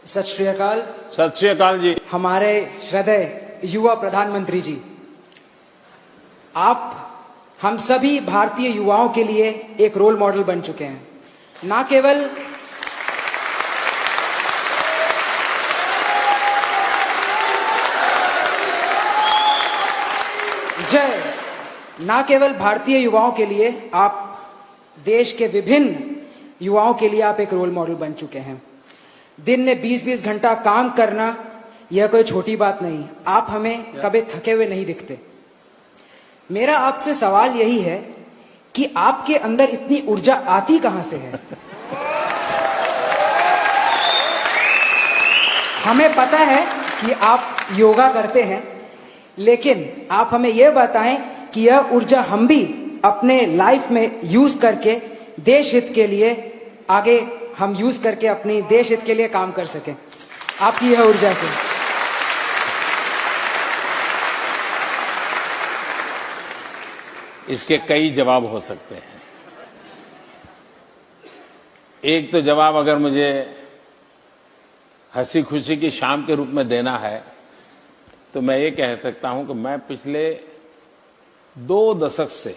सत श्री अकाल। सत श्री अकाल जी। हमारे श्रद्धेय युवा प्रधानमंत्री जी, आप हम सभी भारतीय युवाओं के लिए एक रोल मॉडल बन चुके हैं। ना केवल भारतीय युवाओं के लिए, आप देश के विभिन्न युवाओं के लिए आप एक रोल मॉडल बन चुके हैं। दिन में 20-20 घंटा काम करना यह कोई छोटी बात नहीं। आप हमें कभी थके हुए नहीं दिखते। मेरा आपसे सवाल यही है कि आपके अंदर इतनी ऊर्जा आती कहां से है? हमें पता है कि आप योगा करते हैं, लेकिन आप हमें यह बताएं कि यह ऊर्जा हम भी अपने लाइफ में यूज करके देश हित के लिए आगे हम यूज करके अपनी देश हित के लिए काम कर सकें, आपकी यह ऊर्जा से। इसके कई जवाब हो सकते हैं। एक तो जवाब अगर मुझे हंसी खुशी की शाम के रूप में देना है तो मैं ये कह सकता हूं कि मैं पिछले 2 दशक से,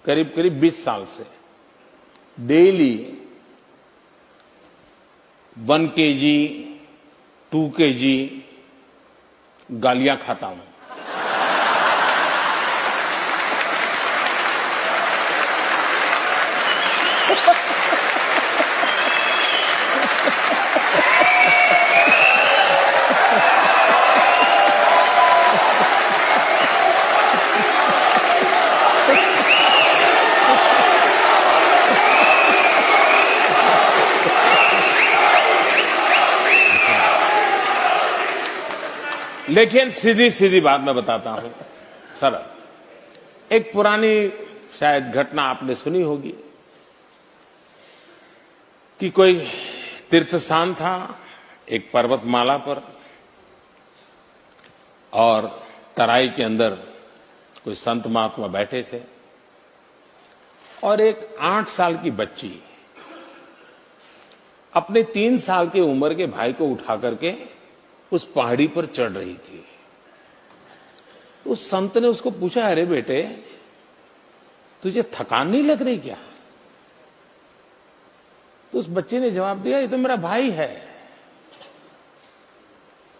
करीब करीब 20 साल से डेली 1 kg 2 kg गालियां खाता हूं। लेकिन सीधी सीधी बात मैं बताता हूं, सरल। एक पुरानी शायद घटना आपने सुनी होगी कि कोई तीर्थ स्थान था एक पर्वतमाला पर, और तराई के अंदर कोई संत महात्मा बैठे थे, और एक 8 साल की बच्ची अपने 3 साल की उम्र के भाई को उठा करके उस पहाड़ी पर चढ़ रही थी। तो उस संत ने उसको पूछा, अरे बेटे, तुझे थकान नहीं लग रही क्या? तो उस बच्चे ने जवाब दिया, ये तो मेरा भाई है।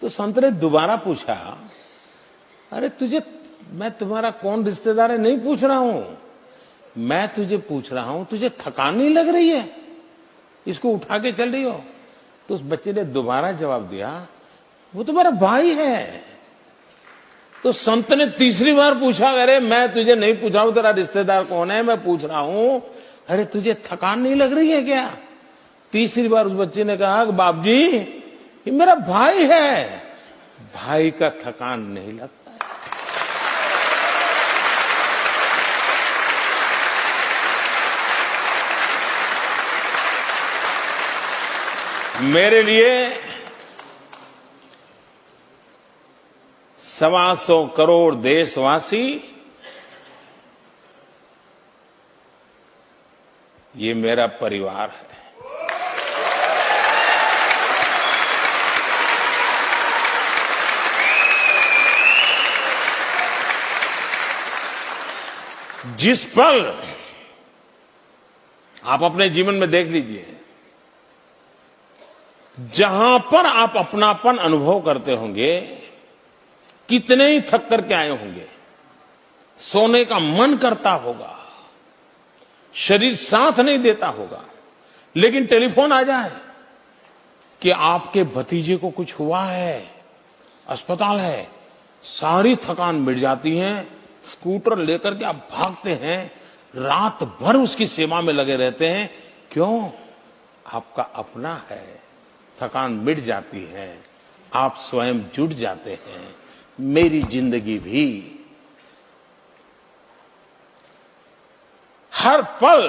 तो संत ने दोबारा पूछा, अरे तुझे, मैं तुम्हारा कौन रिश्तेदार है नहीं पूछ रहा हूं, मैं तुझे पूछ रहा हूं, तुझे थकान नहीं लग रही है, इसको उठा के चल रही हो? तो उस बच्चे ने दोबारा जवाब दिया, वो तो मेरा भाई है। तो संत ने तीसरी बार पूछा, अरे मैं तुझे नहीं पूछा हूं तेरा रिश्तेदार कौन है, मैं पूछ रहा हूं, अरे तुझे थकान नहीं लग रही है क्या? तीसरी बार उस बच्चे ने कहा, बाप जी ये मेरा भाई है, भाई का थकान नहीं लगता। मेरे लिए 125 करोड़ देशवासी ये मेरा परिवार है। जिस पल आप अपने जीवन में देख लीजिए, जहां पर आप अपनापन अनुभव करते होंगे, कितने ही थक करके आए होंगे, सोने का मन करता होगा, शरीर साथ नहीं देता होगा, लेकिन टेलीफोन आ जाए कि आपके भतीजे को कुछ हुआ है, अस्पताल है, सारी थकान मिट जाती है, स्कूटर लेकर के आप भागते हैं, रात भर उसकी सेवा में लगे रहते हैं। क्यों? आपका अपना है, थकान मिट जाती है, आप स्वयं जुट जाते हैं। मेरी जिंदगी भी हर पल,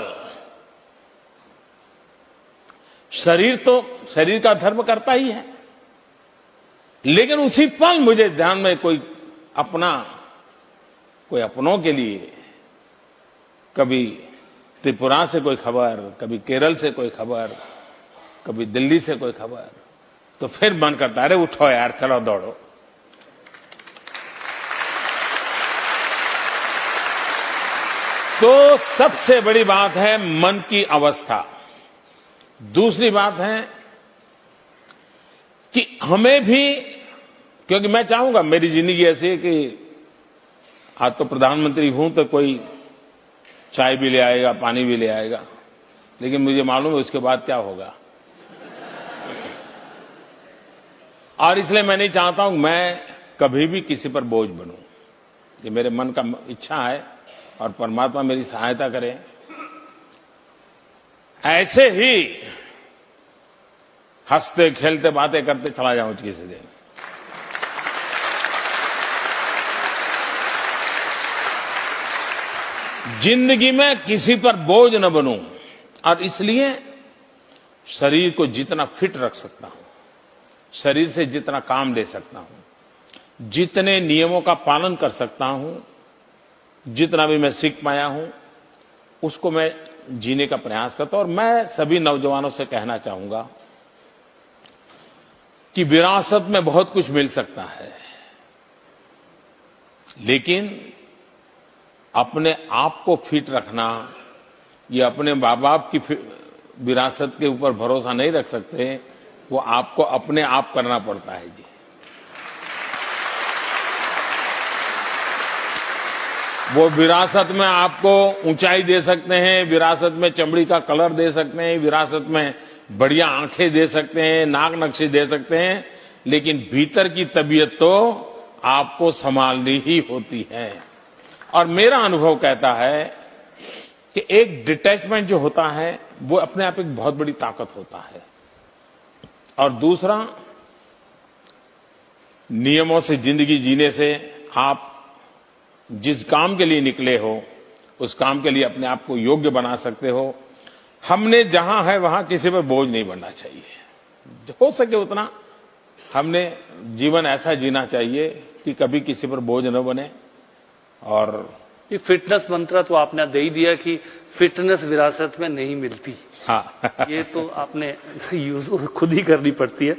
शरीर का धर्म करता ही है, लेकिन उसी पल मुझे ध्यान में कोई अपनों के लिए, कभी त्रिपुरा से कोई खबर, कभी केरल से कोई खबर, कभी दिल्ली से कोई खबर, तो फिर मन करता है अरे उठो यार, चलो दौड़ो। तो सबसे बड़ी बात है मन की अवस्था। दूसरी बात है कि हमें भी, क्योंकि मैं चाहूंगा मेरी जिंदगी ऐसी है कि आज तो प्रधानमंत्री हूं तो कोई चाय भी ले आएगा, पानी भी ले आएगा, लेकिन मुझे मालूम है उसके बाद क्या होगा। और इसलिए मैं नहीं चाहता हूं मैं कभी भी किसी पर बोझ बनूं। ये मेरे मन का इच्छा है और परमात्मा मेरी सहायता करे। ऐसे ही हंसते खेलते बातें करते चला जाऊं किसी दिन। जिंदगी में किसी पर बोझ न बनूं, और इसलिए शरीर को जितना फिट रख सकता हूं, शरीर से जितना काम ले सकता हूं, जितने नियमों का पालन कर सकता हूं, जितना भी मैं सीख पाया हूं, उसको मैं जीने का प्रयास करता हूं। और मैं सभी नौजवानों से कहना चाहूंगा कि विरासत में बहुत कुछ मिल सकता है, लेकिन अपने आप को फिट रखना, ये अपने मां बाप की विरासत के ऊपर भरोसा नहीं रख सकते, वो आपको अपने आप करना पड़ता है जी। वो विरासत में आपको ऊंचाई दे सकते हैं, विरासत में चमड़ी का कलर दे सकते हैं, विरासत में बढ़िया आंखें दे सकते हैं, नाक नक्शे दे सकते हैं, लेकिन भीतर की तबीयत तो आपको संभालनी ही होती है। और मेरा अनुभव कहता है कि एक डिटैचमेंट जो होता है वो अपने आप एक बहुत बड़ी ताकत होता है। और दूसरा, नियमों से जिंदगी जीने से आप जिस काम के लिए निकले हो उस काम के लिए अपने आप को योग्य बना सकते हो। हमने जहां है वहां किसी पर बोझ नहीं बनना चाहिए। हो सके उतना हमने जीवन ऐसा जीना चाहिए कि कभी किसी पर बोझ न बने। और ये फिटनेस मंत्र तो आपने दे ही दिया कि फिटनेस विरासत में नहीं मिलती। हाँ ये तो आपने यूज खुद ही करनी पड़ती है।